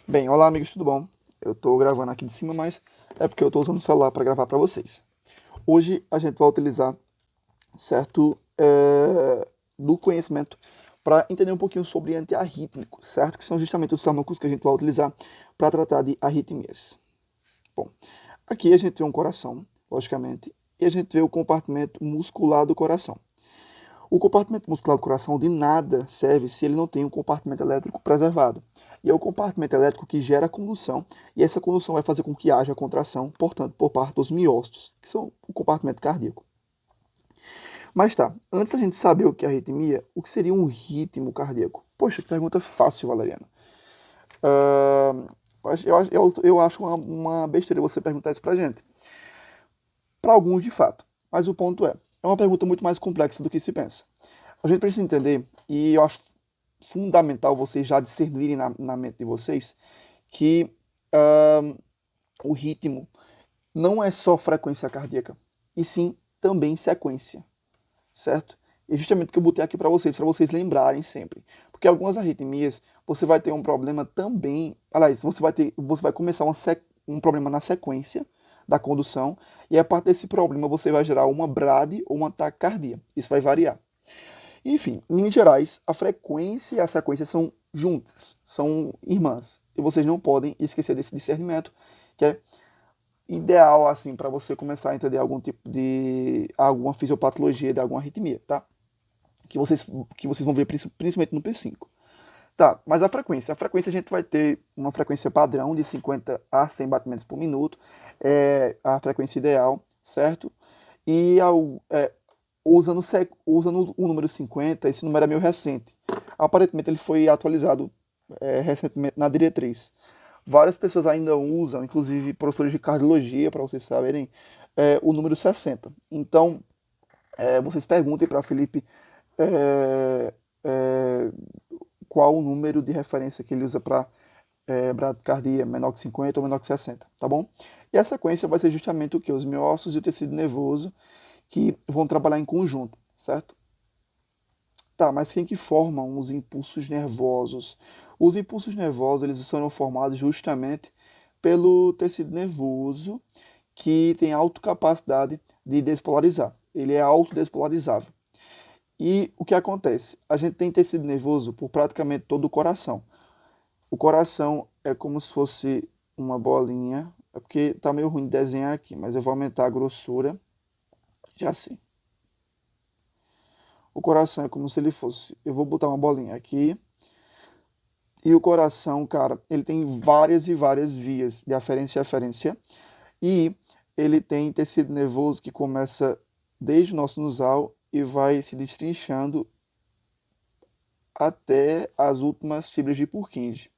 Bem, olá amigos, tudo bom? Eu tô gravando aqui de cima, mas é porque eu tô usando o celular para gravar para vocês. Hoje a gente vai utilizar, certo, do conhecimento para entender um pouquinho sobre antiarrítmicos, certo? Que são justamente os fármacos que a gente vai utilizar para tratar de arritmias. Bom, aqui a gente vê um coração, logicamente, e a gente vê o compartimento muscular do coração. O compartimento muscular do coração de nada serve se ele não tem um compartimento elétrico preservado. E é o compartimento elétrico que gera a condução, e essa condução vai fazer com que haja contração, portanto, por parte dos miócitos, que são o compartimento cardíaco. Mas tá, antes da gente saber o que é arritmia, o que seria um ritmo cardíaco? Poxa, que pergunta fácil, Valeriano. Uh, eu acho uma besteira você perguntar isso pra gente. Para alguns, de fato. Mas o ponto é uma pergunta muito mais complexa do que se pensa. A gente precisa entender, e eu acho fundamental vocês já discernirem na mente de vocês, que o ritmo não é só frequência cardíaca, e sim também sequência, certo? E justamente o que eu botei aqui para vocês lembrarem sempre. Porque algumas arritmias, você vai ter um problema também. Aliás, você vai começar um problema na sequência da condução, e a partir desse problema você vai gerar uma brade ou uma taquicardia. Isso vai variar. Enfim, em linhas gerais, a frequência e a sequência são juntas, são irmãs. E vocês não podem esquecer desse discernimento, que é ideal assim para você começar a entender algum tipo de alguma fisiopatologia de alguma arritmia, tá? Que vocês vão ver principalmente no P5. Tá, mas a frequência a gente vai ter uma frequência padrão de 50 a 100 batimentos por minuto, é a frequência ideal, certo? E usando o número 50, esse número é meio recente. Aparentemente ele foi atualizado recentemente na diretriz. Várias pessoas ainda usam, inclusive professores de cardiologia, para vocês saberem, o número 60. Então, vocês perguntem para Felipe é, é, qual o número de referência que ele usa para bradicardia, menor que 50 ou menor que 60, tá bom? E a sequência vai ser justamente o que? Os miócitos e o tecido nervoso que vão trabalhar em conjunto, certo? Tá, mas quem que formam os impulsos nervosos? Os impulsos nervosos, eles são formados justamente pelo tecido nervoso que tem autocapacidade de despolarizar. Ele é autodespolarizável. E o que acontece? A gente tem tecido nervoso por praticamente todo o coração. O coração é como se fosse uma bolinha, é porque tá meio ruim de desenhar aqui, mas eu vou aumentar a grossura, já sei. O coração é como se ele fosse. Eu vou botar uma bolinha aqui. E o coração, cara, ele tem várias e várias vias de aferência e aferência. E ele tem tecido nervoso que começa desde o nosso nasal e vai se destrinchando até as últimas fibras de Purkinje.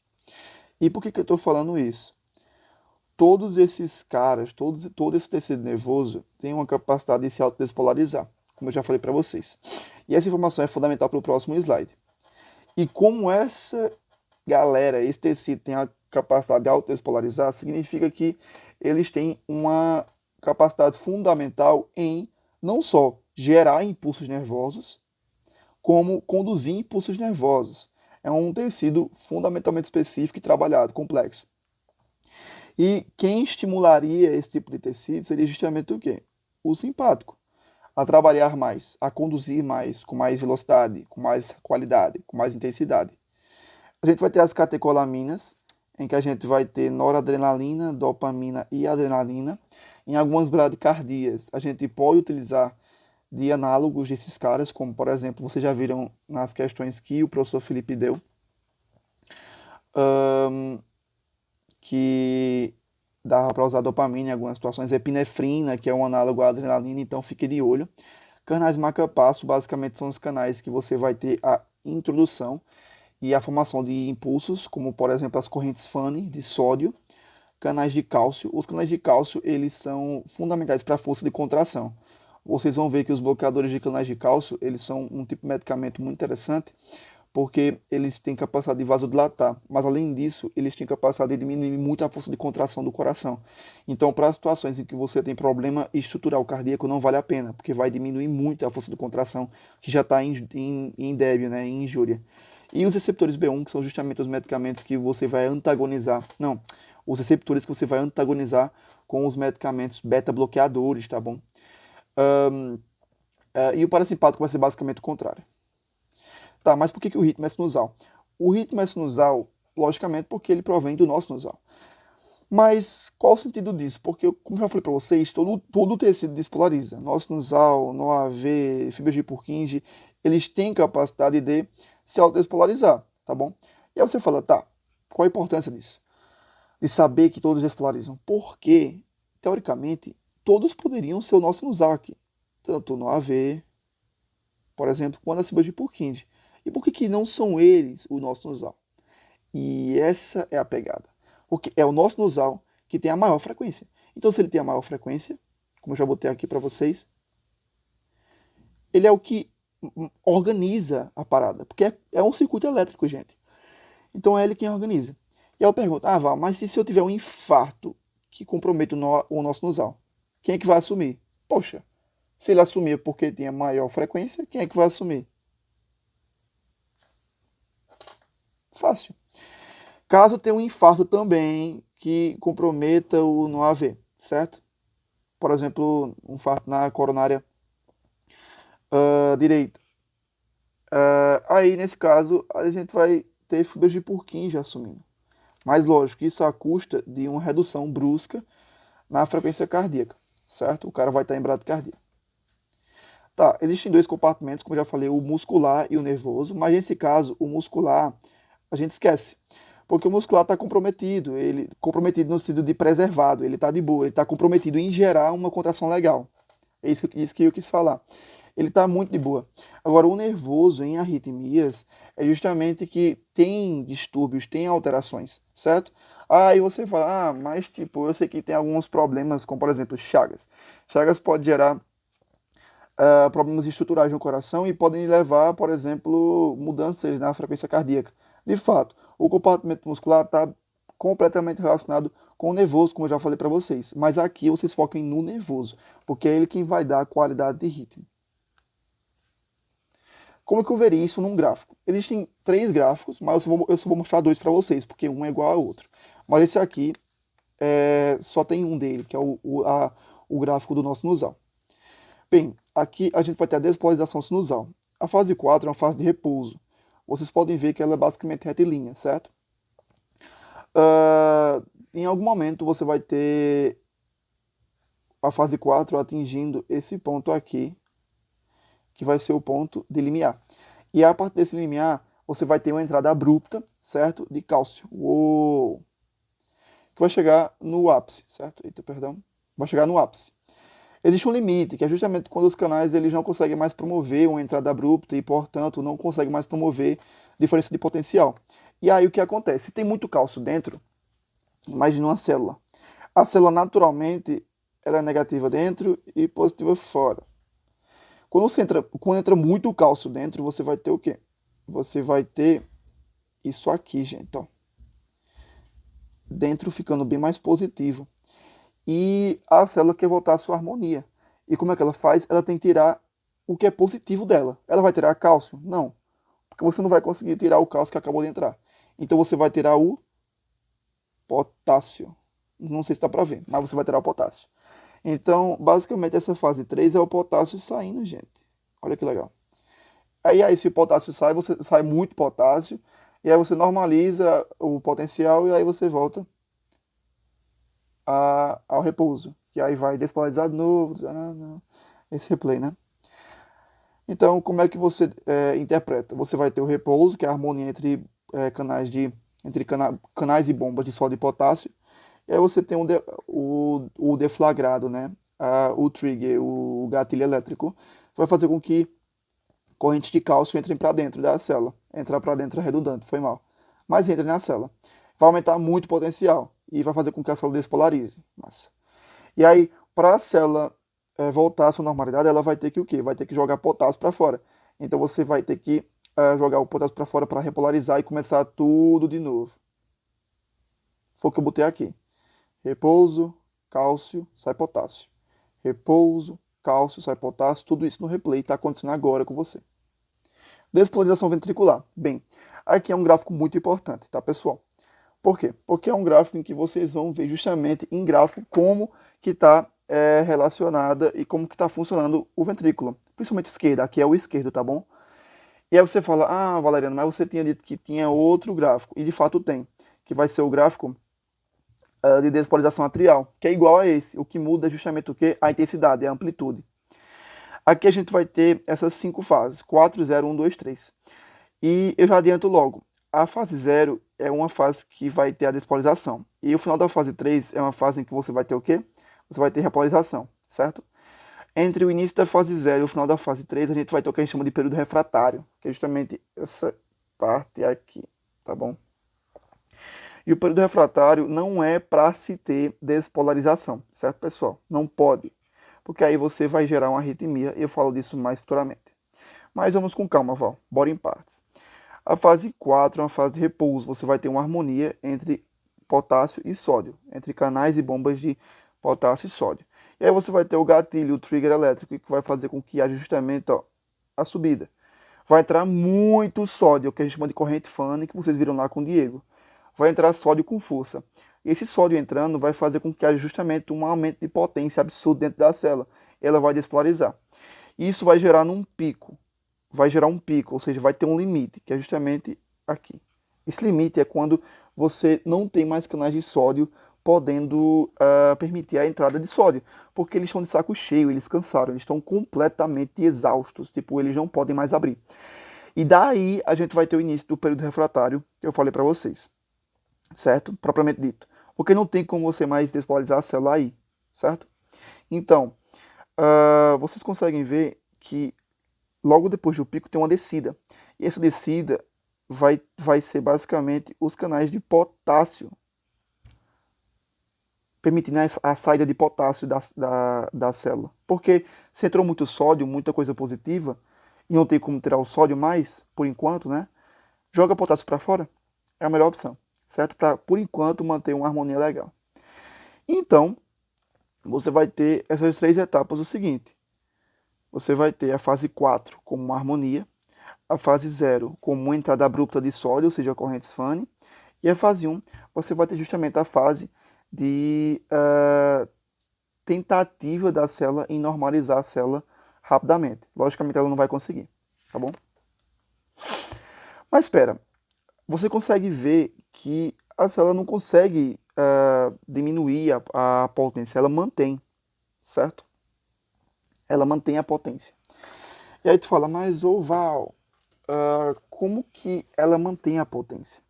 E por que eu estou falando isso? Todos esses caras, todo esse tecido nervoso tem uma capacidade de se autodespolarizar, como eu já falei para vocês. E essa informação é fundamental para o próximo slide. E como essa galera, esse tecido tem a capacidade de autodespolarizar, significa que eles têm uma capacidade fundamental em não só gerar impulsos nervosos, como conduzir impulsos nervosos. É um tecido fundamentalmente específico e trabalhado, complexo. E quem estimularia esse tipo de tecido seria justamente o quê? O simpático. A trabalhar mais, a conduzir mais, com mais velocidade, com mais qualidade, com mais intensidade. A gente vai ter as catecolaminas, em que a gente vai ter noradrenalina, dopamina e adrenalina. Em algumas bradicardias, a gente pode utilizar de análogos desses caras, como por exemplo, vocês já viram nas questões que o professor Felipe deu, que dava para usar dopamina em algumas situações, epinefrina, que é um análogo à adrenalina, então fique de olho. Canais marca-passo, basicamente são os canais que você vai ter a introdução e a formação de impulsos, como por exemplo as correntes Fanny de sódio, canais de cálcio. Os canais de cálcio, eles são fundamentais para a força de contração. Vocês vão ver que os bloqueadores de canais de cálcio, eles são um tipo de medicamento muito interessante, porque eles têm capacidade de vasodilatar, mas além disso, eles têm capacidade de diminuir muito a força de contração do coração. Então, para situações em que você tem problema estrutural cardíaco, não vale a pena, porque vai diminuir muito a força de contração, que já está em débil, né, em injúria. E os receptores B1, que são justamente os medicamentos que você vai antagonizar. Não, os receptores que você vai antagonizar com os medicamentos beta-bloqueadores, tá bom? E o parasimpático vai ser basicamente o contrário. Tá, mas por que o ritmo é sinusal? O ritmo é sinusal, logicamente, porque ele provém do nosso sinusal. Mas qual o sentido disso? Porque, como eu já falei para vocês, todo o tecido despolariza. Nosso sinusal, NOAV, fibras de Purkinje, eles têm capacidade de se autodespolarizar, tá bom? E aí você fala, tá, qual a importância disso? De saber que todos despolarizam? Porque, teoricamente, todos poderiam ser o nosso sinusal aqui. Tanto o NOAV, por exemplo, quanto as fibras de Purkinje. E por que não são eles o nosso sinusal? E essa é a pegada. Porque é o nosso sinusal que tem a maior frequência. Então, se ele tem a maior frequência, como eu já botei aqui para vocês, ele é o que organiza a parada. Porque é um circuito elétrico, gente. Então, é ele quem organiza. E aí eu pergunto, Val, mas e se eu tiver um infarto que comprometa o nosso sinusal? Quem é que vai assumir? Poxa, se ele assumir porque tem a maior frequência, quem é que vai assumir? Fácil. Caso tenha um infarto também que comprometa o NOAV, certo? Por exemplo, um infarto na coronária direita. Aí, nesse caso, a gente vai ter fibras de Purkinje assumindo. Mas, lógico, isso à custa de uma redução brusca na frequência cardíaca, certo? O cara vai estar em bradicardia. Tá, existem dois compartimentos, como eu já falei, o muscular e o nervoso, mas nesse caso, o muscular, a gente esquece. Porque o muscular está comprometido, ele comprometido no sentido de preservado, ele está de boa, ele está comprometido em gerar uma contração legal. É isso que eu quis falar. Ele está muito de boa. Agora, o nervoso em arritmias é justamente que tem distúrbios, tem alterações, certo? Aí você fala, mas tipo, eu sei que tem alguns problemas, como por exemplo, Chagas. Chagas pode gerar problemas estruturais no coração e podem levar, por exemplo, mudanças na frequência cardíaca. De fato, o compartimento muscular está completamente relacionado com o nervoso, como eu já falei para vocês. Mas aqui vocês focam no nervoso, porque é ele quem vai dar a qualidade de ritmo. Como é que eu veria isso num gráfico? Existem 3 gráficos, mas eu só vou mostrar 2 para vocês, porque um é igual ao outro. Mas esse aqui só tem um dele, que é o gráfico do nosso sinusal. Bem, aqui a gente vai ter a despolarização sinusal. A fase 4 é uma fase de repouso. Vocês podem ver que ela é basicamente retilínea, certo? Em algum momento você vai ter a fase 4 atingindo esse ponto aqui, que vai ser o ponto de limiar. E a partir desse limiar, você vai ter uma entrada abrupta, certo? De cálcio. Uou! Que vai chegar no ápice, certo? Eita, perdão. Vai chegar no ápice. Existe um limite, que é justamente quando os canais eles não conseguem mais promover uma entrada abrupta e, portanto, não conseguem mais promover diferença de potencial. E aí o que acontece? Se tem muito cálcio dentro, imagine uma célula. A célula, naturalmente, ela é negativa dentro e positiva fora. Quando entra muito cálcio dentro, você vai ter o quê? Você vai ter isso aqui, gente, ó. Dentro ficando bem mais positivo. E a célula quer voltar à sua harmonia. E como é que ela faz? Ela tem que tirar o que é positivo dela. Ela vai tirar cálcio? Não. Porque você não vai conseguir tirar o cálcio que acabou de entrar. Então você vai tirar o potássio. Não sei se dá para ver, mas você vai tirar o potássio. Então, basicamente, essa fase 3 é o potássio saindo, gente. Olha que legal. Aí se o potássio sai, você sai muito potássio. E aí você normaliza o potencial e aí você volta ao repouso. Que aí vai despolarizar de novo. Esse replay, né? Então, como é que você interpreta? Você vai ter o repouso, que é a harmonia entre canais e bombas de sódio e potássio. E aí você tem o deflagrado, né? O trigger, o gatilho elétrico, vai fazer com que correntes de cálcio entrem para dentro da célula. Entrar para dentro é redundante, foi mal. Mas entra na célula. Vai aumentar muito o potencial e vai fazer com que a célula despolarize. Massa. E aí, para a célula voltar à sua normalidade, ela vai ter que o quê? Vai ter que jogar potássio para fora. Então você vai ter que jogar o potássio para fora para repolarizar e começar tudo de novo. Foi o que eu botei aqui. Repouso, cálcio, sai potássio. Repouso, cálcio, sai potássio. Tudo isso no replay está acontecendo agora com você. Despolarização ventricular. Bem, Aqui é um gráfico muito importante, tá, pessoal? Por quê? Porque é um gráfico em que vocês vão ver justamente em gráfico como que está relacionada e como que está funcionando o ventrículo, principalmente esquerda, aqui é o esquerdo, tá bom? E aí você fala, ah, Valeriano, mas você tinha dito que tinha outro gráfico, e de fato tem, que vai ser o gráfico de despolarização atrial, que é igual a esse, o que muda é justamente o que? A intensidade, a amplitude. Aqui a gente vai ter essas 5 fases, 4, 0, 1, 2, 3. E eu já adianto logo, a fase 0 é uma fase que vai ter a despolarização. E o final da fase 3 é uma fase em que você vai ter o quê? Você vai ter repolarização, certo? Entre o início da fase 0 e o final da fase 3, a gente vai ter o que a gente chama de período refratário, que é justamente essa parte aqui, tá bom? E o período refratário não é para se ter despolarização, certo, pessoal? Não pode, porque aí você vai gerar uma arritmia, e eu falo disso mais futuramente. Mas vamos com calma, Val, bora em partes. A fase 4 é uma fase de repouso, você vai ter uma harmonia entre potássio e sódio, entre canais e bombas de potássio e sódio. E aí você vai ter o gatilho, o trigger elétrico, que vai fazer com que haja justamente a subida. Vai entrar muito sódio, que a gente chama de corrente Fanning, que vocês viram lá com o Diego. Vai entrar sódio com força. E esse sódio entrando vai fazer com que haja justamente um aumento de potência absurdo dentro da célula. Ela vai despolarizar. E isso vai gerar um pico, ou seja, vai ter um limite, que é justamente aqui. Esse limite é quando você não tem mais canais de sódio podendo permitir a entrada de sódio, porque eles estão de saco cheio, eles cansaram, eles estão completamente exaustos, tipo, eles não podem mais abrir. E daí a gente vai ter o início do período refratário, que eu falei para vocês, certo? Propriamente dito. Porque não tem como você mais despolarizar a célula aí, certo? Então, vocês conseguem ver que logo depois do pico tem uma descida. E essa descida vai ser basicamente os canais de potássio, permitindo a saída de potássio da célula. Porque se entrou muito sódio, muita coisa positiva, e não tem como tirar o sódio mais, por enquanto, né? Joga potássio para fora, é a melhor opção, certo? Para, por enquanto, manter uma harmonia legal. Então, você vai ter essas 3 etapas o seguinte. Você vai ter a fase 4 como uma harmonia, a fase 0 como uma entrada abrupta de sódio, ou seja, correntes Fanning, e a fase 1 você vai ter justamente a fase de tentativa da célula em normalizar a célula rapidamente. Logicamente ela não vai conseguir, tá bom? Mas espera, você consegue ver que a célula não consegue diminuir a potência, ela mantém, certo? Ela mantém a potência. E aí tu fala, mas ô Val, como que ela mantém a potência?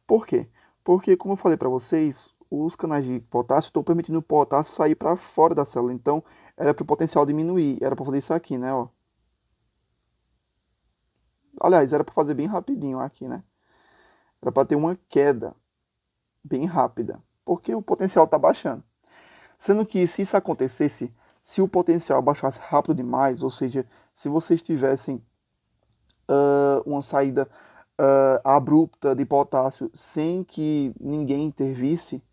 Por quê? Porque, como eu falei para vocês, os canais de potássio estão permitindo o potássio sair para fora da célula. Então, era para o potencial diminuir. Era para fazer isso aqui, né? Ó. Aliás, era para fazer bem rapidinho aqui, né? Era para ter uma queda bem rápida. Porque o potencial está baixando. Sendo que, se isso acontecesse, se o potencial baixasse rápido demais, ou seja, se vocês tivessem uma saída abrupta de potássio sem que ninguém intervisse,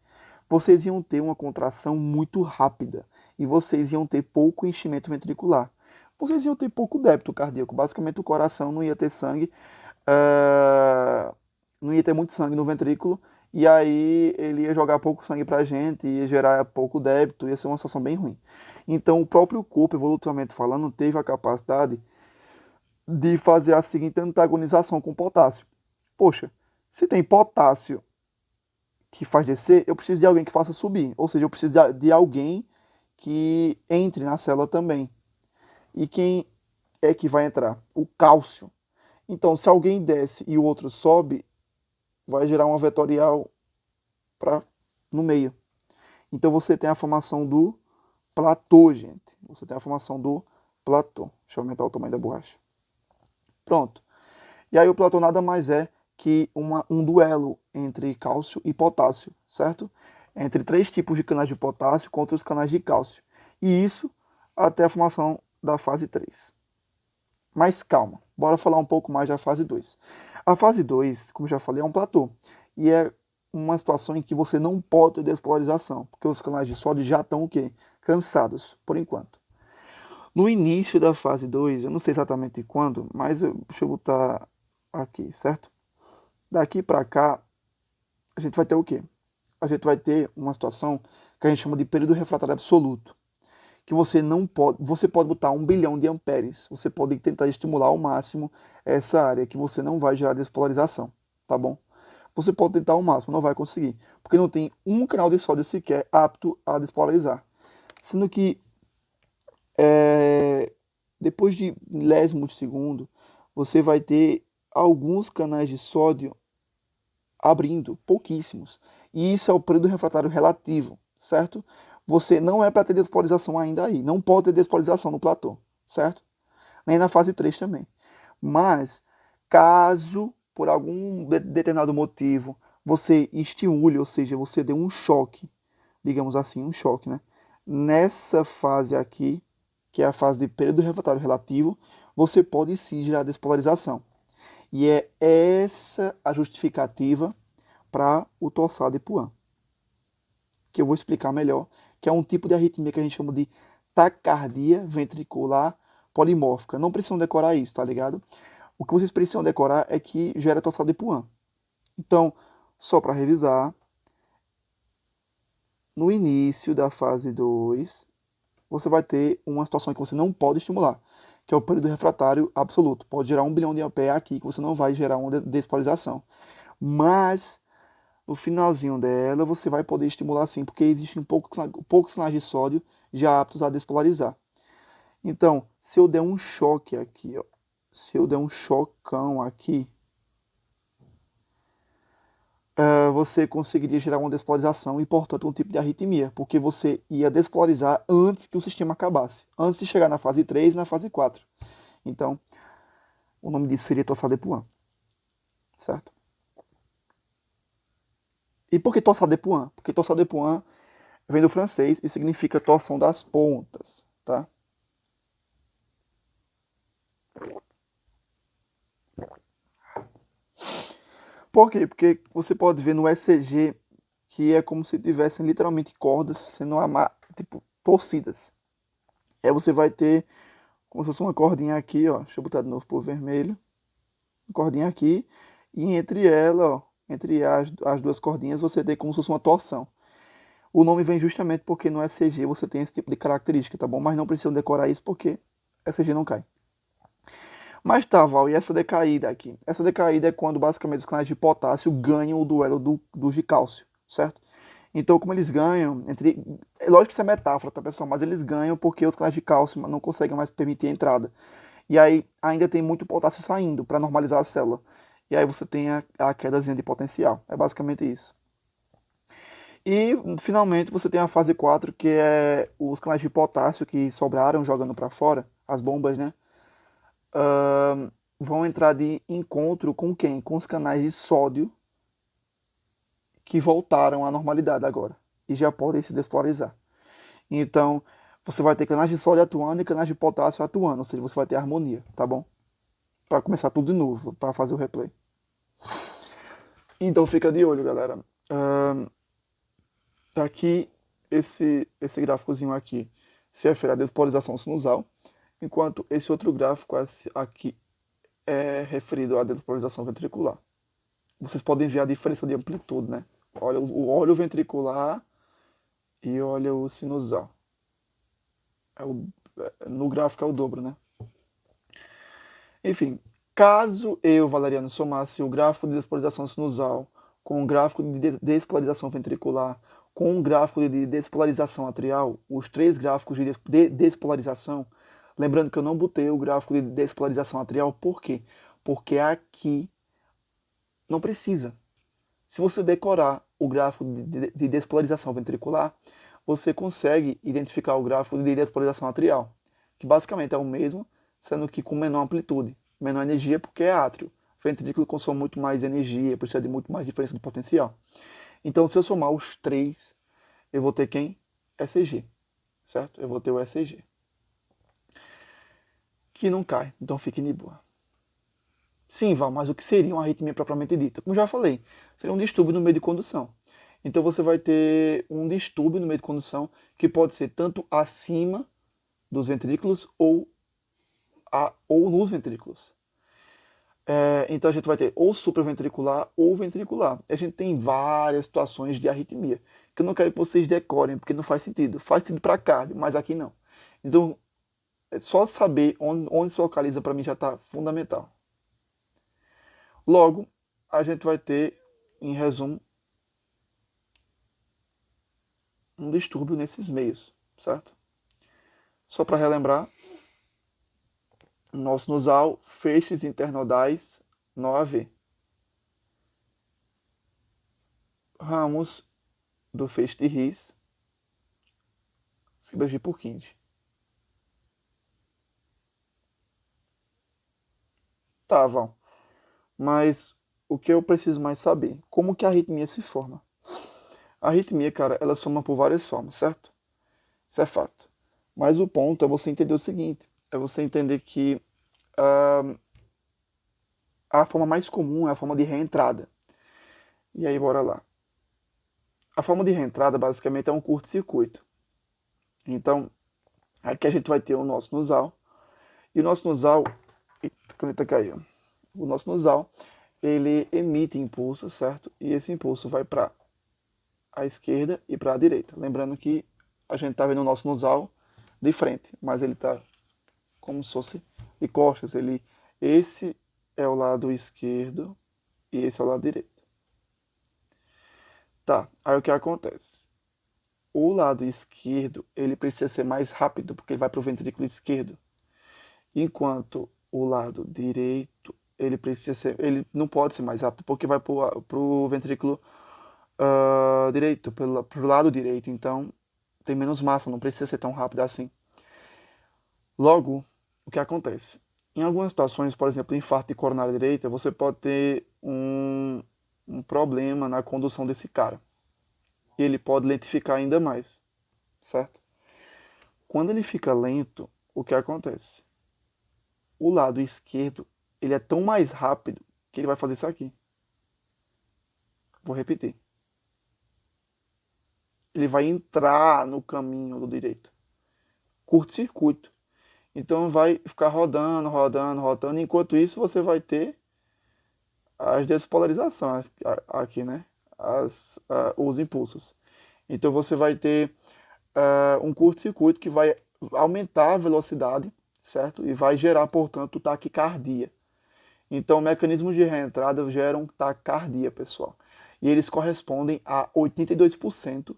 vocês iam ter uma contração muito rápida e vocês iam ter pouco enchimento ventricular. Vocês iam ter pouco débito cardíaco. Basicamente, o coração não ia ter sangue, não ia ter muito sangue no ventrículo, e aí ele ia jogar pouco sangue para a gente, ia gerar pouco débito, ia ser uma situação bem ruim. Então, o próprio corpo, evolutivamente falando, teve a capacidade de fazer a seguinte antagonização com potássio. Poxa, se tem potássio que faz descer, eu preciso de alguém que faça subir. Ou seja, eu preciso de alguém que entre na célula também. E quem é que vai entrar? O cálcio. Então, se alguém desce e o outro sobe, vai gerar uma vetorial no meio. Então, você tem a formação do platô, gente. Você tem a formação do platô. Deixa eu aumentar o tamanho da borracha. Pronto. E aí o platô nada mais é que um duelo entre cálcio e potássio, certo? Entre 3 tipos de canais de potássio contra os canais de cálcio. E isso até a formação da fase 3. Mas calma, bora falar um pouco mais da fase 2. A fase 2, como já falei, é um platô. E é uma situação em que você não pode ter despolarização, porque os canais de sódio já estão o quê? Cansados, por enquanto. No início da fase 2, eu não sei exatamente quando, mas deixa eu botar aqui, certo? Daqui para cá, a gente vai ter o quê? A gente vai ter uma situação que a gente chama de período refratário absoluto, que você pode botar 1 bilhão de amperes, você pode tentar estimular ao máximo essa área, que você não vai gerar despolarização, tá bom? Você pode tentar ao máximo, não vai conseguir, porque não tem um canal de sódio sequer apto a despolarizar. Sendo que depois de milésimos de segundo, você vai ter alguns canais de sódio abrindo, pouquíssimos. E isso é o período refratário relativo, certo? Você não é para ter despolarização ainda aí, não pode ter despolarização no platô, certo? Nem na fase 3 também. Mas, caso por algum determinado motivo você estimule, ou seja, você dê um choque, digamos assim, um choque, né? Nessa fase aqui, que é a fase de período refratário relativo, você pode sim gerar despolarização. E é essa a justificativa para o torsade de Puan, que eu vou explicar melhor, que é um tipo de arritmia que a gente chama de taquicardia ventricular polimórfica. Não precisam decorar isso, tá ligado? O que vocês precisam decorar é que gera torsade de Puan. Então, só para revisar, no início da fase 2, você vai ter uma situação que você não pode estimular, que é o período refratário absoluto. Pode gerar 1 bilhão de ampere aqui, que você não vai gerar uma despolarização. Mas, no finalzinho dela, você vai poder estimular sim, porque existem poucos sinais de sódio já aptos a despolarizar. Então, se eu der um choque aqui, ó, se eu der um chocão aqui, você conseguiria gerar uma despolarização e, portanto, um tipo de arritmia, porque você ia despolarizar antes que o sistema acabasse, antes de chegar na fase 3 e na fase 4. Então, o nome disso seria torsade de Puan, certo? E por que torsade de Puan? Porque torsade de Puan vem do francês e significa torção das pontas, tá? Por quê? Porque você pode ver no ECG que é como se tivessem literalmente cordas sendo tipo torcidas. Aí você vai ter como se fosse uma cordinha aqui, ó. Deixa eu botar de novo por vermelho. Uma cordinha aqui. E entre ela, ó, entre as duas cordinhas, você tem como se fosse uma torção. O nome vem justamente porque no ECG você tem esse tipo de característica, tá bom? Mas não precisam decorar isso porque ECG não cai. Mas tá, Val, e essa decaída aqui? Essa decaída é quando basicamente os canais de potássio ganham o duelo dos de cálcio, certo? Então, como eles ganham, é lógico que isso é metáfora, tá, pessoal? Mas eles ganham porque os canais de cálcio não conseguem mais permitir a entrada. E aí ainda tem muito potássio saindo para normalizar a célula. E aí você tem a quedazinha de potencial. É basicamente isso. E finalmente você tem a fase 4, que é os canais de potássio que sobraram jogando para fora, as bombas, né? Vão entrar de encontro com quem? Com os canais de sódio que voltaram à normalidade agora e já podem se despolarizar. Então, você vai ter canais de sódio atuando e canais de potássio atuando, ou seja, você vai ter harmonia, tá bom? Para começar tudo de novo, para fazer o replay. Então, fica de olho, galera. Tá aqui esse gráficozinho aqui se refere à despolarização sinusal, enquanto esse outro gráfico aqui é referido à despolarização ventricular. Vocês podem ver a diferença de amplitude, né? Olha o óleo ventricular e olha o sinusal. No gráfico é o dobro, né? Enfim, caso eu, Valeriano, somasse o gráfico de despolarização sinusal com o gráfico de despolarização ventricular com o gráfico de despolarização atrial, os três gráficos de despolarização, lembrando que eu não botei o gráfico de despolarização atrial, por quê? Porque aqui não precisa. Se você decorar o gráfico de despolarização ventricular, você consegue identificar o gráfico de despolarização atrial, que basicamente é o mesmo, sendo que com menor amplitude, menor energia, porque é átrio. O ventrículo consome muito mais energia, precisa de muito mais diferença de potencial. Então, se eu somar os três, eu vou ter quem? ECG, certo? Eu vou ter o ECG, que não cai, então fique de boa. Sim, Val, mas o que seria uma arritmia propriamente dita? Como já falei, seria um distúrbio no meio de condução. Então você vai ter um distúrbio no meio de condução que pode ser tanto acima dos ventrículos ou nos ventrículos. Então a gente vai ter ou supraventricular ou ventricular. A gente tem várias situações de arritmia, que eu não quero que vocês decorem, porque não faz sentido. Faz sentido para cardio, mas aqui não. Então, só saber onde se localiza para mim já está fundamental. Logo, a gente vai ter, em resumo, um distúrbio nesses meios, certo? Só para relembrar, nosso nasal, feixes internodais, 9. Ramos do feixe de His, fibras de Purkinje. Tá, Val. Mas o que eu preciso mais saber? Como que a arritmia se forma? A arritmia, cara, ela se forma por várias formas, certo? Isso é fato. Mas o ponto é você entender o seguinte: é você entender que a forma mais comum é a forma de reentrada. E aí, bora lá. A forma de reentrada, basicamente, é um curto-circuito. Então, aqui a gente vai ter o nosso nasal. E o nosso nasal... Eita, a caneta caiu. O nosso nasal, ele emite impulso, certo? E esse impulso vai para a esquerda e para a direita. Lembrando que a gente está vendo o nosso nasal de frente, mas ele está como se fosse de costas. Esse é o lado esquerdo e esse é o lado direito. Tá, aí o que acontece? O lado esquerdo, ele precisa ser mais rápido, porque ele vai para o ventrículo esquerdo. Enquanto o lado direito, ele não pode ser mais rápido, porque vai para o ventrículo direito, pro lado direito. Então, tem menos massa, não precisa ser tão rápido assim. Logo, o que acontece? Em algumas situações, por exemplo, infarto de coronária direita, você pode ter um problema na condução desse cara. E ele pode lentificar ainda mais, certo? Quando ele fica lento, o que acontece? O lado esquerdo, ele é tão mais rápido que ele vai fazer isso aqui. Vou repetir. Ele vai entrar no caminho do direito. Curto-circuito. Então vai ficar rodando, rodando, rodando. Enquanto isso, você vai ter as despolarizações aqui, né? Os impulsos. Então você vai ter um curto-circuito que vai aumentar a velocidade, certo? E vai gerar, portanto, taquicardia. Então, mecanismos de reentrada geram taquicardia, pessoal. E eles correspondem a 82%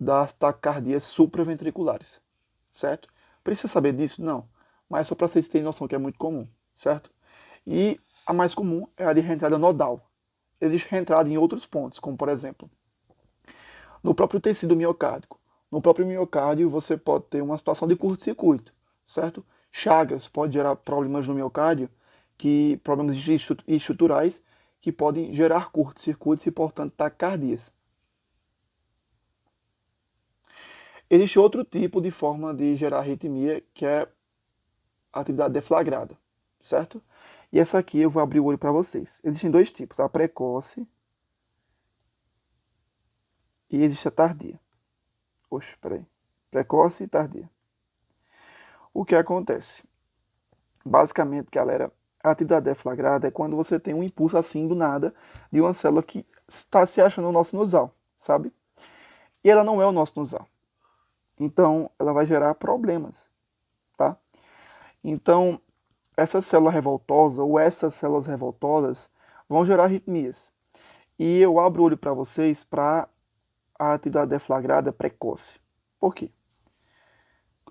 das taquicardias supraventriculares, certo? Precisa saber disso? Não. Mas só para vocês terem noção que é muito comum, certo? E a mais comum é a de reentrada nodal. Existe reentrada em outros pontos, como por exemplo, no próprio tecido miocárdico. No próprio miocárdio você pode ter uma situação de curto-circuito, certo? Chagas pode gerar problemas no miocárdio, problemas estruturais que podem gerar curto-circuitos e, portanto, taquicardias. Existe outro tipo de forma de gerar arritmia, que é a atividade deflagrada, certo? E essa aqui eu vou abrir o olho para vocês. Existem dois tipos, a precoce e existe a tardia. Oxe, peraí. Precoce e tardia. O que acontece? Basicamente, galera, a atividade deflagrada é quando você tem um impulso assim do nada de uma célula que está se achando o nosso nasal, sabe? E ela não é o nosso nasal. Então, ela vai gerar problemas, tá? Então, essa célula revoltosa ou essas células revoltosas vão gerar arritmias. E eu abro o olho para vocês para a atividade deflagrada precoce. Por quê?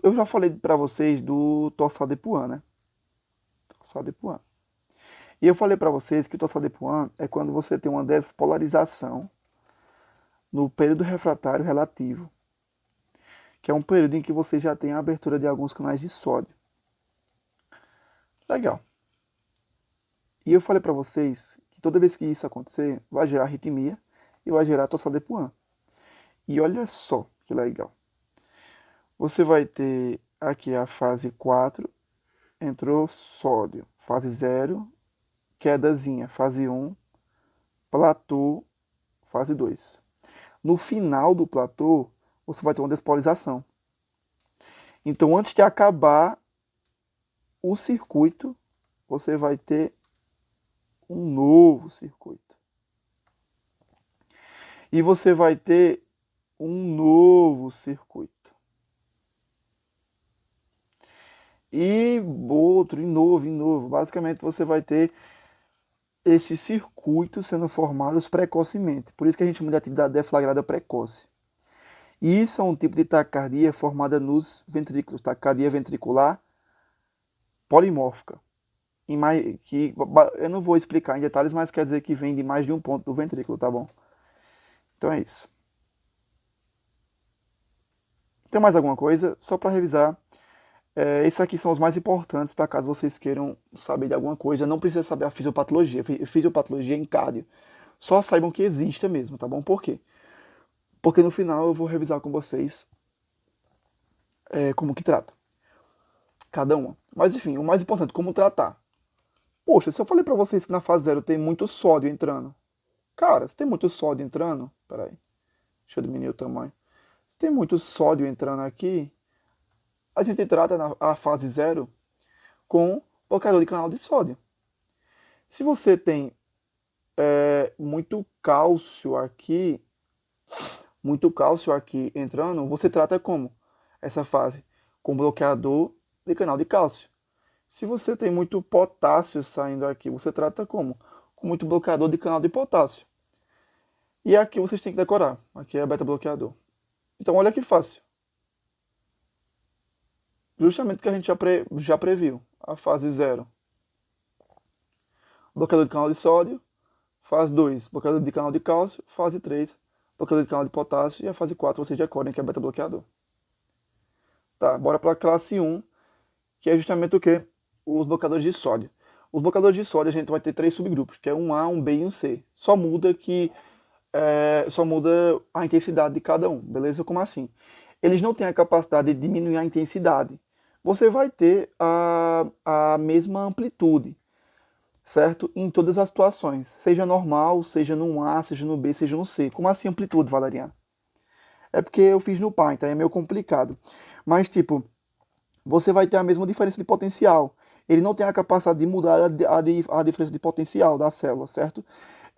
Eu já falei para vocês do torsal de Puan, né? Torsal de Puan. E eu falei para vocês que o torsal de Puan é quando você tem uma despolarização no período refratário relativo, que é um período em que você já tem a abertura de alguns canais de sódio. Legal. E eu falei para vocês que toda vez que isso acontecer, vai gerar arritmia e vai gerar torsal de Puan. E olha só que legal. Você vai ter aqui a fase 4, entrou sódio. Fase 0, quedazinha. Fase 1, platô. Fase 2. No final do platô, você vai ter uma despolarização. Então, antes de acabar o circuito, você vai ter um novo circuito. E você vai ter um novo circuito. E outro, e novo. Basicamente, você vai ter esses circuitos sendo formados precocemente. Por isso que a gente chama de atividade deflagrada precoce. E isso é um tipo de taquicardia formada nos ventrículos, taquicardia ventricular polimórfica. Que eu não vou explicar em detalhes, mas quer dizer que vem de mais de um ponto do ventrículo, tá bom? Então é isso. Tem mais alguma coisa? Só para revisar, esses aqui são os mais importantes para caso vocês queiram saber de alguma coisa. Não precisa saber a fisiopatologia. Fisiopatologia em cardio. Só saibam que existe mesmo, tá bom? Por quê? Porque no final eu vou revisar com vocês como que trata cada uma. Mas enfim, o mais importante, como tratar. Poxa, se eu falei para vocês que na fase 0 tem muito sódio entrando. Cara, se tem muito sódio entrando... Peraí, deixa eu diminuir o tamanho. Se tem muito sódio entrando aqui, a gente trata a fase 0 com bloqueador de canal de sódio. Se você tem muito cálcio aqui entrando, você trata como essa fase? Com bloqueador de canal de cálcio. Se você tem muito potássio saindo aqui, você trata como? Com muito bloqueador de canal de potássio. E aqui vocês têm que decorar. Aqui é beta-bloqueador. Então olha que fácil. Justamente o que a gente já previu. A fase 0. Bloqueador de canal de sódio. Fase 2, bloqueador de canal de cálcio. Fase 3, bloqueador de canal de potássio. E a fase 4 vocês decorem que é beta-bloqueador. Tá, bora para a classe 1, que é justamente o quê? Os bloqueadores de sódio. Os bloqueadores de sódio a gente vai ter 3 subgrupos, que é um A, um B e um C. Só muda a intensidade de cada um, beleza? Como assim? Eles não têm a capacidade de diminuir a intensidade. Você vai ter a mesma amplitude, certo? Em todas as situações. Seja normal, seja no A, seja no B, seja no C. Como assim amplitude, Valeriano? É porque eu fiz no Python, é meio complicado. Mas, tipo, você vai ter a mesma diferença de potencial. Ele não tem a capacidade de mudar a diferença de potencial da célula, certo?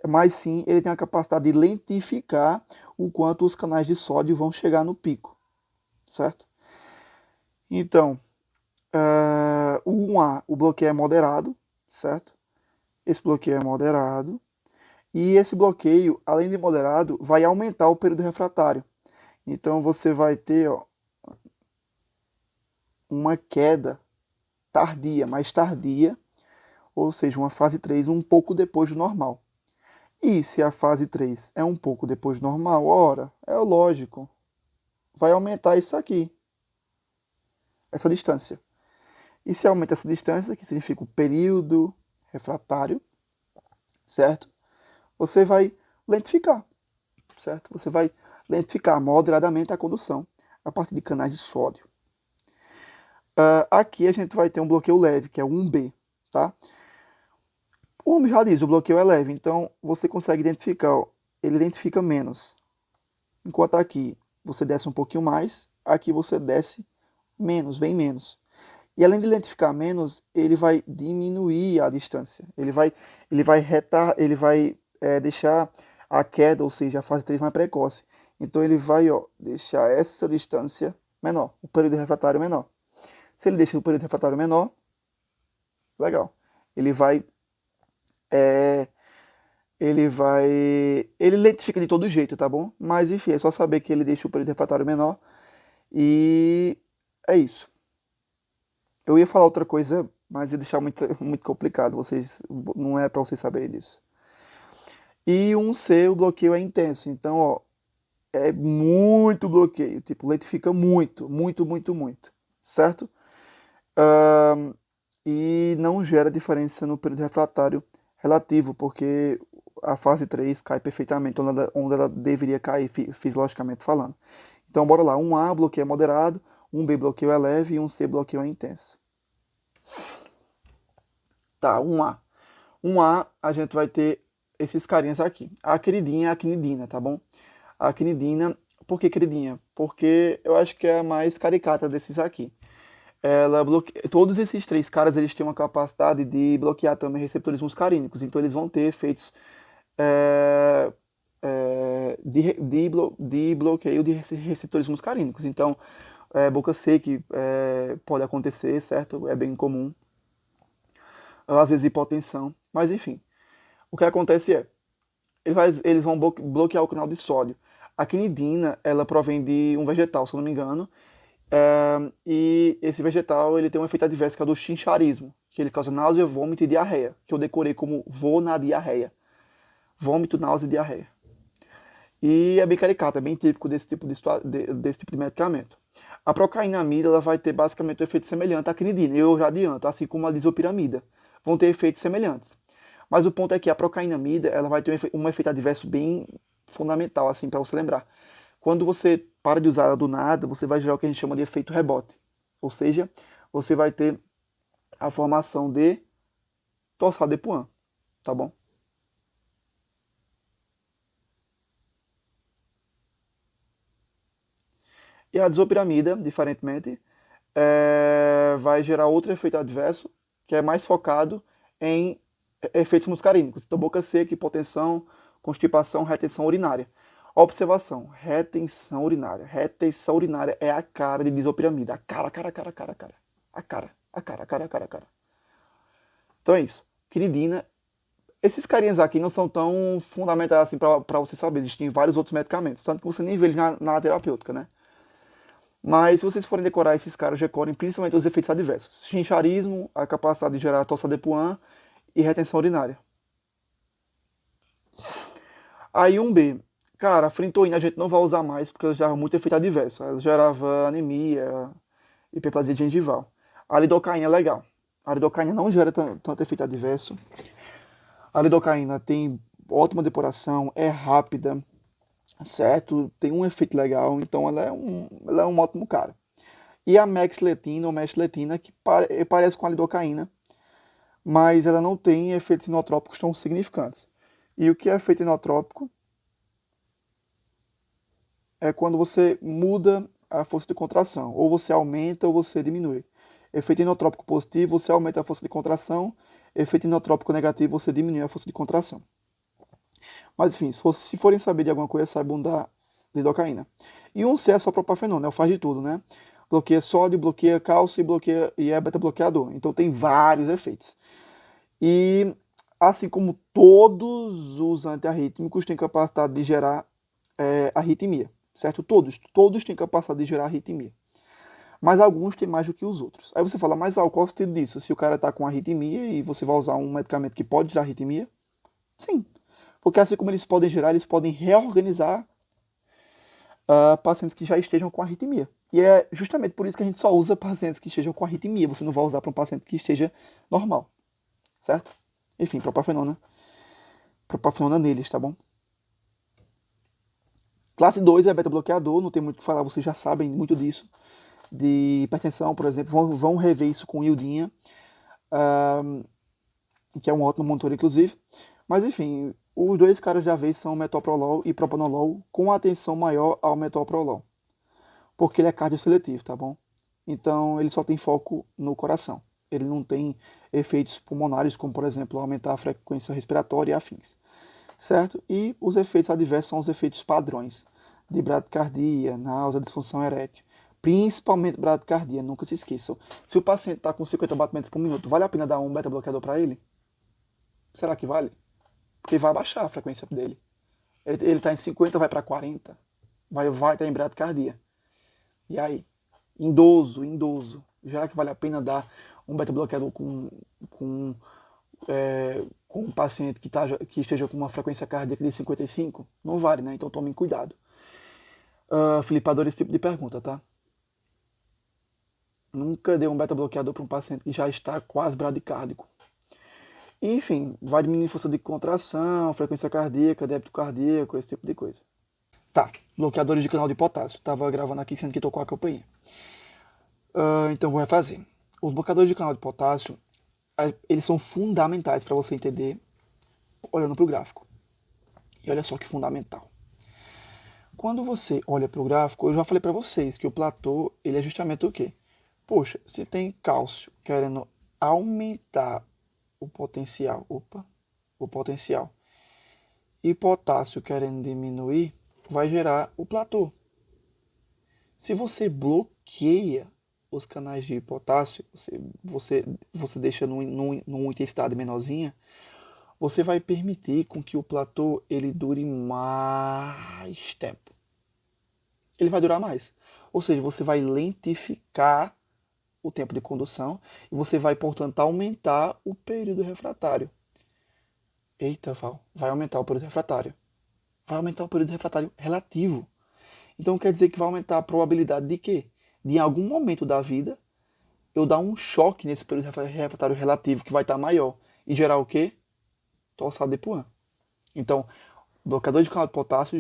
Mas sim, ele tem a capacidade de lentificar o quanto os canais de sódio vão chegar no pico, certo? Então, o 1A, o bloqueio é moderado, certo? Esse bloqueio é moderado. E esse bloqueio, além de moderado, vai aumentar o período refratário. Então, você vai ter uma queda tardia, mais tardia, ou seja, uma fase 3 um pouco depois do normal. E se a fase 3 é um pouco depois do normal, ora, é lógico, vai aumentar isso aqui, essa distância. E se aumenta essa distância, que significa o período refratário, certo? Você vai lentificar, certo? Você vai lentificar moderadamente a condução a partir de canais de sódio. Aqui a gente vai ter um bloqueio leve, que é o 1B, tá? O nome já diz, o bloqueio é leve, então você consegue identificar, ele identifica menos. Enquanto aqui você desce um pouquinho mais, aqui você desce menos, bem menos. E além de identificar menos, ele vai diminuir a distância. Ele vai deixar a queda, ou seja, a fase 3 mais precoce. Então ele vai deixar essa distância menor, o período refratário menor. Se ele deixa o período refratário menor, legal. Ele lentifica de todo jeito, tá bom? Mas enfim, é só saber que ele deixa o período refratário menor. E é isso. Eu ia falar outra coisa, mas ia deixar muito, muito complicado. Não é para vocês saberem disso. E um C, o bloqueio é intenso. Então, é muito bloqueio. Tipo, lentifica muito, muito, muito, muito. Certo? E não gera diferença no período refratário relativo, porque a fase 3 cai perfeitamente onde ela deveria cair, fisiologicamente falando. Então, bora lá. 1A, bloqueio é moderado. 1B, bloqueio é leve. E 1C, bloqueio é intenso. Tá, 1A. 1A, a gente vai ter esses carinhas aqui. A queridinha é a quinidina, tá bom? A quinidina, por que queridinha? Porque eu acho que é a mais caricata desses aqui. todos esses três caras eles têm uma capacidade de bloquear também receptores muscarínicos, então eles vão ter efeitos é, de bloqueio de receptores muscarínicos. Então, boca seca pode acontecer, certo? É bem comum. Às vezes hipotensão, mas enfim. O que acontece é, eles vão bloquear o canal de sódio. A quinidina, ela provém de um vegetal, se eu não me engano, e esse vegetal ele tem um efeito adverso que é o do chincharismo, que ele causa náusea, vômito e diarreia, que eu decorei como vou na diarreia. Vômito, náusea e diarreia. E é bem caricato, é bem típico desse tipo de medicamento. A procainamida ela vai ter basicamente um efeito semelhante à quinidina, eu já adianto, assim como a disopiramida. Vão ter efeitos semelhantes. Mas o ponto é que a procainamida ela vai ter um efeito adverso bem fundamental, assim, para você lembrar. Quando você para de usar ela do nada, você vai gerar o que a gente chama de efeito rebote. Ou seja, você vai ter a formação de torsade-de-Puan, tá bom? E a disopiramida, diferentemente, vai gerar outro efeito adverso, que é mais focado em efeitos muscarínicos. Então, boca seca, hipotensão, constipação, retenção urinária. Observação, retenção urinária. Retenção urinária é a cara de disopiramida. A cara, cara, cara, cara, cara. A cara, a cara, a cara, a cara, a cara. Então é isso. Quinidina. Esses carinhas aqui não são tão fundamentais assim para você saber. Existem vários outros medicamentos. Tanto que você nem vê eles na terapêutica, né? Mas se vocês forem decorar esses caras, decorem principalmente os efeitos adversos. Chincharismo, a capacidade de gerar torsade-de-Puan e retenção urinária. Aí 1B. Cara, a frintoína a gente não vai usar mais porque ela gerava muito efeito adverso. Ela gerava anemia, hiperplasia gengival. A lidocaína é legal. A lidocaína não gera tanto efeito adverso. A lidocaína tem ótima depuração, é rápida, certo? Tem um efeito legal, então ela é um ótimo cara. E a mexletina ou mexletina, que parece com a lidocaína, mas ela não tem efeitos inotrópicos tão significantes. E o que é efeito inotrópico? É quando você muda a força de contração, ou você aumenta ou você diminui. Efeito inotrópico positivo, você aumenta a força de contração. Efeito inotrópico negativo, você diminui a força de contração. Mas enfim, se forem saber de alguma coisa, saibam da lidocaína. E 1C é só propafenona, né? Faz de tudo, né? Bloqueia sódio, bloqueia cálcio e é beta-bloqueador. Então tem vários efeitos. E assim como todos os antiarrítmicos têm capacidade de gerar arritmia, certo? Todos têm capacidade de gerar arritmia. Mas alguns têm mais do que os outros. Aí você fala, mas Val, qual é o sentido disso? Se o cara está com arritmia e você vai usar um medicamento que pode gerar arritmia? Sim. Porque assim como eles podem gerar, eles podem reorganizar pacientes que já estejam com arritmia. E é justamente por isso que a gente só usa pacientes que estejam com arritmia. Você não vai usar para um paciente que esteja normal. Certo? Enfim, propafenona. Propafenona neles, tá bom? Classe 2 é beta-bloqueador, não tem muito o que falar, vocês já sabem muito disso. De hipertensão, por exemplo, vão rever isso com iodinha, que é um ótimo monitor, inclusive. Mas enfim, os dois caras da vez são metoprolol e propanolol, com atenção maior ao metoprolol, porque ele é cardioseletivo, tá bom? Então ele só tem foco no coração. Ele não tem efeitos pulmonares, como por exemplo aumentar a frequência respiratória e afins, certo? E os efeitos adversos são os efeitos padrões de bradicardia, náusea, disfunção erétil, principalmente bradicardia, nunca se esqueçam. Se o paciente está com 50 batimentos por minuto, vale a pena dar um beta-bloqueador para ele? Será que vale? Porque vai baixar a frequência dele. Ele está em 50, vai para 40, vai estar em bradicardia. E aí? Idoso. Será que vale a pena dar um beta-bloqueador com um paciente que esteja com uma frequência cardíaca de 55? Não vale, né? Então tomem cuidado. Felipe, adoro esse tipo de pergunta, tá? Nunca dê um beta-bloqueador para um paciente que já está quase bradicárdico. Enfim, vai diminuir força de contração, frequência cardíaca, débito cardíaco, esse tipo de coisa. Tá, bloqueadores de canal de potássio. Tava gravando aqui, sendo que tocou a campainha. Então vou refazer. Os bloqueadores de canal de potássio, eles são fundamentais para você entender olhando para o gráfico. E olha só que fundamental. Quando você olha para o gráfico, eu já falei para vocês que o platô ele é justamente o quê? Poxa, se tem cálcio querendo aumentar o potencial, o potencial, e potássio querendo diminuir, vai gerar o platô. Se você bloqueia os canais de potássio, você deixa numa intensidade menorzinha, você vai permitir com que o platô ele dure mais tempo. Ele vai durar mais. Ou seja, você vai lentificar o tempo de condução e você vai, portanto, aumentar o período refratário. Eita, Val, vai aumentar o período refratário. Vai aumentar o período refratário relativo. Então quer dizer que vai aumentar a probabilidade de quê? De em algum momento da vida eu dar um choque nesse período refratário relativo que vai estar maior e gerar o quê? Torsade de Puan. Então, bloqueadores de canal de potássio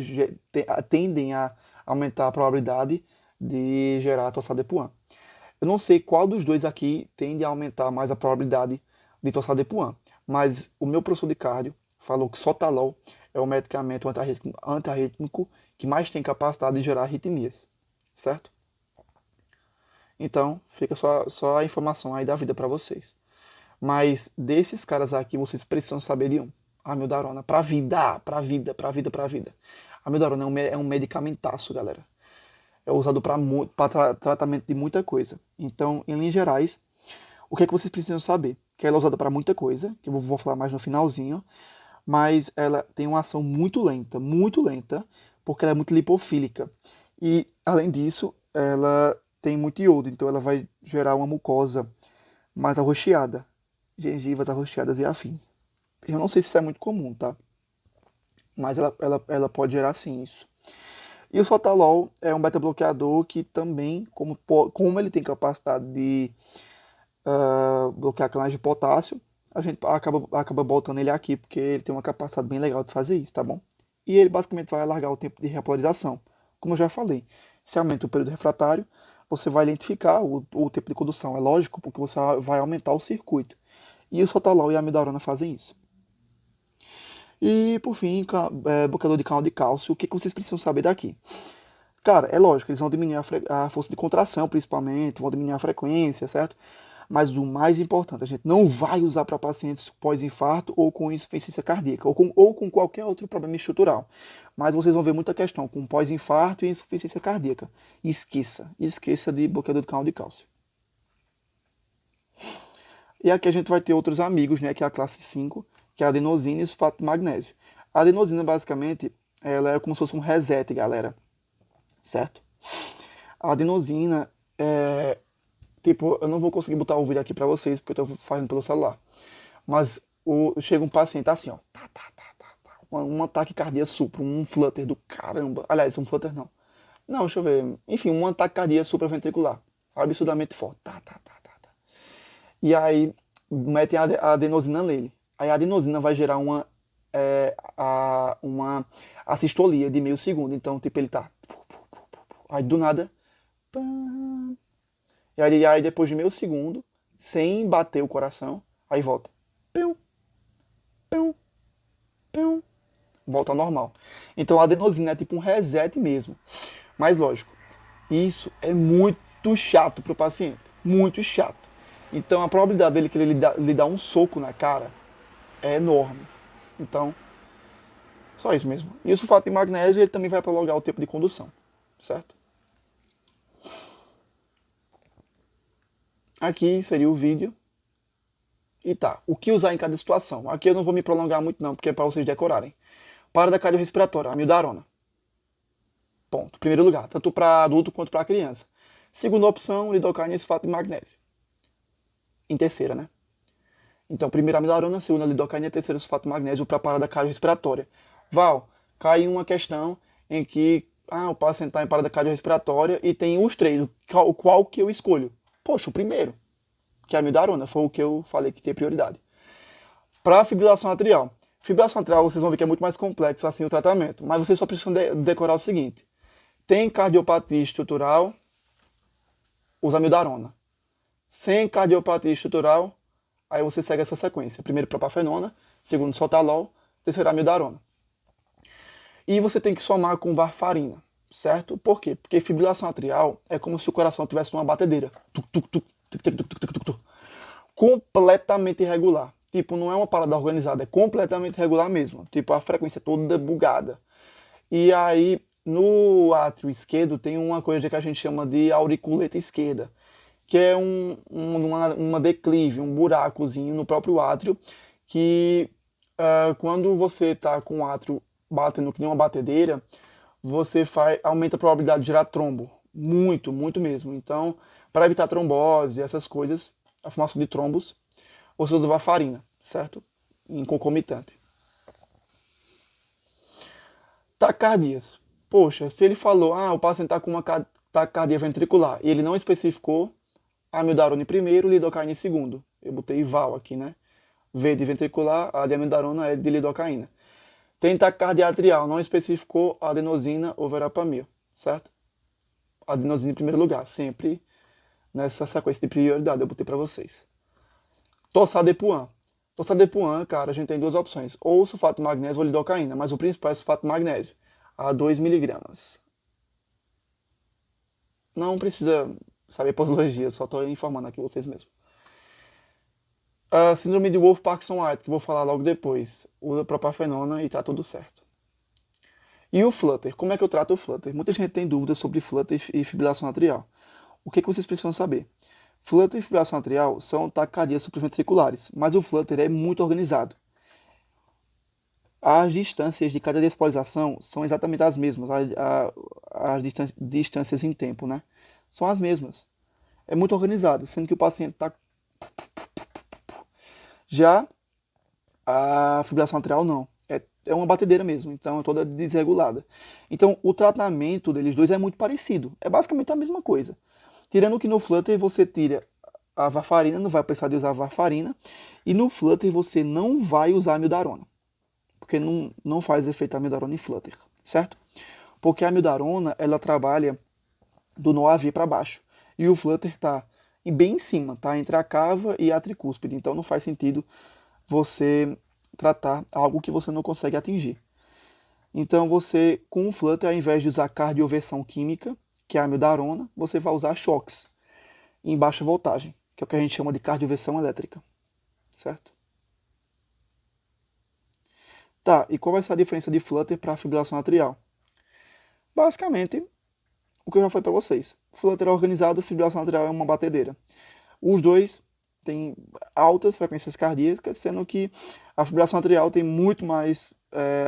tendem a aumentar a probabilidade de gerar torsade de Puan. Eu não sei qual dos dois aqui tende a aumentar mais a probabilidade de torsade de Puan, mas o meu professor de cardio falou que sotalol é o medicamento antiarrítmico que mais tem capacidade de gerar arritmias, certo? Então, fica só a informação aí da vida para vocês. Mas desses caras aqui, vocês precisam saber de um. Amiodarona, pra vida. Amiodarona é um medicamentaço, galera. É usado para tratamento de muita coisa. Então, em linhas gerais, o que é que vocês precisam saber? Que ela é usada para muita coisa, que eu vou falar mais no finalzinho, mas ela tem uma ação muito lenta, porque ela é muito lipofílica. E, além disso, ela tem muito iodo, então ela vai gerar uma mucosa mais arroxeada, gengivas arroxeadas e afins. Eu não sei se isso é muito comum, tá? Mas ela pode gerar sim isso. E o sotalol é um beta-bloqueador que também, como ele tem capacidade de bloquear canais de potássio, a gente acaba botando ele aqui, porque ele tem uma capacidade bem legal de fazer isso, tá bom? E ele basicamente vai alargar o tempo de repolarização. Como eu já falei, se aumenta o período refratário, você vai lentificar o tempo de condução, é lógico, porque você vai aumentar o circuito. E o sotalol e a amiodarona fazem isso. E, por fim, bloqueador de canal de cálcio, o que vocês precisam saber daqui? Cara, é lógico, eles vão diminuir a força de contração, principalmente, vão diminuir a frequência, certo? Mas o mais importante, a gente não vai usar para pacientes pós-infarto ou com insuficiência cardíaca, ou com qualquer outro problema estrutural. Mas vocês vão ver muita questão com pós-infarto e insuficiência cardíaca. Esqueça de bloqueador de canal de cálcio. E aqui a gente vai ter outros amigos, né, que é a classe 5, que é a adenosina e sulfato de magnésio. A adenosina, basicamente, ela é como se fosse um reset, galera. Certo? A adenosina é... Tipo, eu não vou conseguir botar o vídeo aqui pra vocês, porque eu tô fazendo pelo celular. Mas chega um paciente assim, ó. Um ataque cardíaco supra, um flutter do caramba. Aliás, um flutter não. Não, deixa eu ver. Enfim, um ataque cardíaco supraventricular. Absurdamente forte. E aí, metem a adenosina nele. Aí a adenosina vai gerar uma assistolia de meio segundo. Então, tipo, ele tá... Aí, do nada... E aí depois de meio segundo, sem bater o coração, aí volta. Volta ao normal. Então a adenosina é tipo um reset mesmo. Mas lógico, isso é muito chato para o paciente. Muito chato. Então a probabilidade dele querer lhe dar um soco na cara é enorme. Então, só isso mesmo. E o sulfato de magnésio ele também vai prolongar o tempo de condução. Certo? Aqui seria o vídeo. E tá, o que usar em cada situação? Aqui eu não vou me prolongar muito não, porque é para vocês decorarem. Parada cardiorrespiratória, amiodarona. Ponto. Primeiro lugar, tanto para adulto quanto para criança. Segunda opção, lidocaína e sulfato de magnésio. Em terceira, né? Então, primeira amiodarona, segunda lidocaína e terceira sulfato de magnésio para parada cardiorrespiratória. Val, cai uma questão em que o paciente está em parada cardiorrespiratória e tem os três. Qual que eu escolho? Poxa, o primeiro, que é a amiodarona, foi o que eu falei que tem prioridade. Para fibrilação atrial. Fibrilação atrial, vocês vão ver que é muito mais complexo assim o tratamento, mas vocês só precisam decorar o seguinte. Tem cardiopatia estrutural, usa amiodarona. Sem cardiopatia estrutural, aí você segue essa sequência. Primeiro propafenona, segundo sotalol, terceiro amiodarona. E você tem que somar com varfarina. certo? Por quê? Porque fibrilação atrial é como se o coração tivesse uma batedeira. Tuc, tuc, tuc, tuc, tuc, tuc, tuc, tuc, tuc. Completamente irregular. Tipo, não é uma parada organizada, é completamente irregular mesmo. Tipo, a frequência toda bugada. E aí, no átrio esquerdo, tem uma coisa que a gente chama de auriculeta esquerda, que é uma declive, um buracozinho no próprio átrio, que quando você está com o átrio batendo que nem uma batedeira, aumenta a probabilidade de gerar trombo. Muito, muito mesmo. Então, para evitar trombose, essas coisas, a formação de trombos, você usa varfarina, certo? Em concomitante. Taquicardias. Poxa, se ele falou, o paciente está com uma taquicardia ventricular, e ele não especificou amiodarona em primeiro, lidocaína em segundo. Eu botei VAL aqui, né? V de ventricular, a de amiodarona é de lidocaína. Tem taquicardia atrial, não especificou adenosina ou verapamil, certo? Adenosina em primeiro lugar, sempre nessa sequência de prioridade, eu botei para vocês. Tossadepuan. Tossadepuan, cara, a gente tem duas opções, ou sulfato de magnésio ou lidocaína, mas o principal é sulfato de magnésio, a 2 miligramas. Não precisa saber posologia, só estou informando aqui vocês mesmos. A síndrome de Wolff-Parkinson-White, que vou falar logo depois, usa propafenona e tá tudo certo. E o flutter, como é que eu trato o flutter? Muita gente tem dúvidas sobre flutter e fibrilação atrial. O que vocês precisam saber? Flutter e fibrilação atrial são taquicardias supraventriculares, mas o flutter é muito organizado. As distâncias de cada despolarização são exatamente as mesmas, as distâncias em tempo, né? São as mesmas. É muito organizado, sendo que o paciente está... Já a fibrilação atrial não. É uma batedeira mesmo, então é toda desregulada. Então o tratamento deles dois é muito parecido. É basicamente a mesma coisa. Tirando que no flutter você tira a varfarina, não vai precisar de usar a varfarina. E no flutter você não vai usar a amiodarona. Porque não faz efeito a amiodarona em flutter, certo? Porque a amiodarona, ela trabalha do nó AV para baixo. E o flutter está bem em cima, tá? Entre a cava e a tricúspide. Então não faz sentido você tratar algo que você não consegue atingir. Então você, com o flutter, ao invés de usar cardioversão química, que é a amiodarona, você vai usar choques em baixa voltagem, que é o que a gente chama de cardioversão elétrica, certo? Tá, e qual vai ser a diferença de flutter para fibrilação atrial? Basicamente, o que eu já falei para vocês. Flutter é organizado, fibrilação atrial é uma batedeira. Os dois têm altas frequências cardíacas, sendo que a fibrilação atrial tem muito mais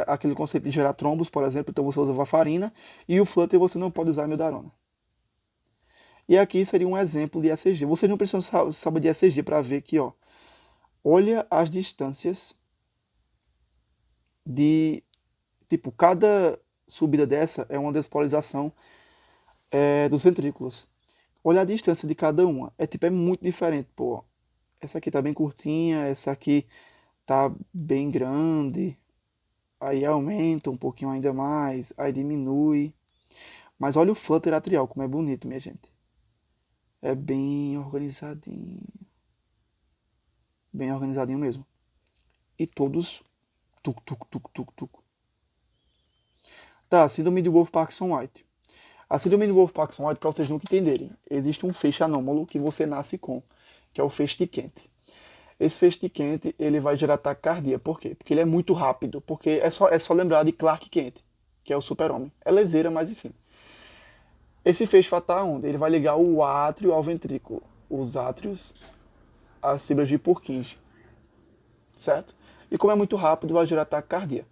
aquele conceito de gerar trombos, por exemplo, então você usa varfarina, e o flutter você não pode usar amiodarona. E aqui seria um exemplo de ECG. Vocês não precisam saber de ECG para ver que, ó, olha as distâncias de... Tipo, cada subida dessa é uma despolarização dos ventrículos. Olha a distância de cada uma. É muito diferente, pô. Essa aqui tá bem curtinha, essa aqui tá bem grande. Aí aumenta um pouquinho ainda mais, aí diminui. Mas olha o flutter atrial, como é bonito, minha gente. É bem organizadinho. Bem organizadinho mesmo. E todos tuc, tuc, tuc, tuc, tuc. Tá, síndrome de Wolff-Parkinson-White. A síndrome de Wolff-Parkinson-White, para vocês nunca entenderem, existe um feixe anômalo que você nasce com, que é o feixe de Kent. Esse feixe de Kent, ele vai gerar taquicardia. Por quê? Porque ele é muito rápido. Porque é só lembrar de Clark Kent, que é o super-homem. É leseira, mas enfim. Esse feixe vai estar onde? Ele vai ligar o átrio ao ventrículo. Os átrios às fibras de Purkinje. Certo? E como é muito rápido, vai gerar taquicardia.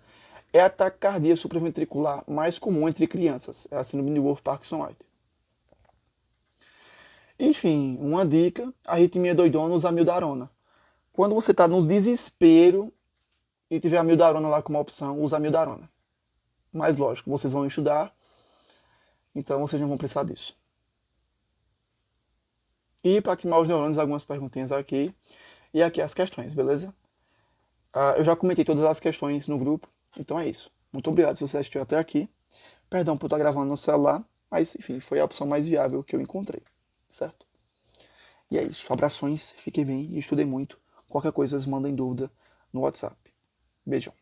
É a taquicardia supraventricular mais comum entre crianças. É a síndrome de Wolff-Parkinson-White. Enfim, uma dica, arritmia doidona, usa amiodarona. Quando você está no desespero e tiver amiodarona lá como opção, usa amiodarona. Mas lógico, vocês vão estudar, então vocês não vão precisar disso. E para queimar os neurônios, algumas perguntinhas aqui. E aqui as questões, beleza? Eu já comentei todas as questões no grupo, então é isso. Muito obrigado se você assistiu até aqui. Perdão por estar gravando no celular, mas enfim, foi a opção mais viável que eu encontrei, certo? E é isso. Abrações, fiquem bem e estudem muito. Qualquer coisa, mandem dúvida no WhatsApp. Beijão.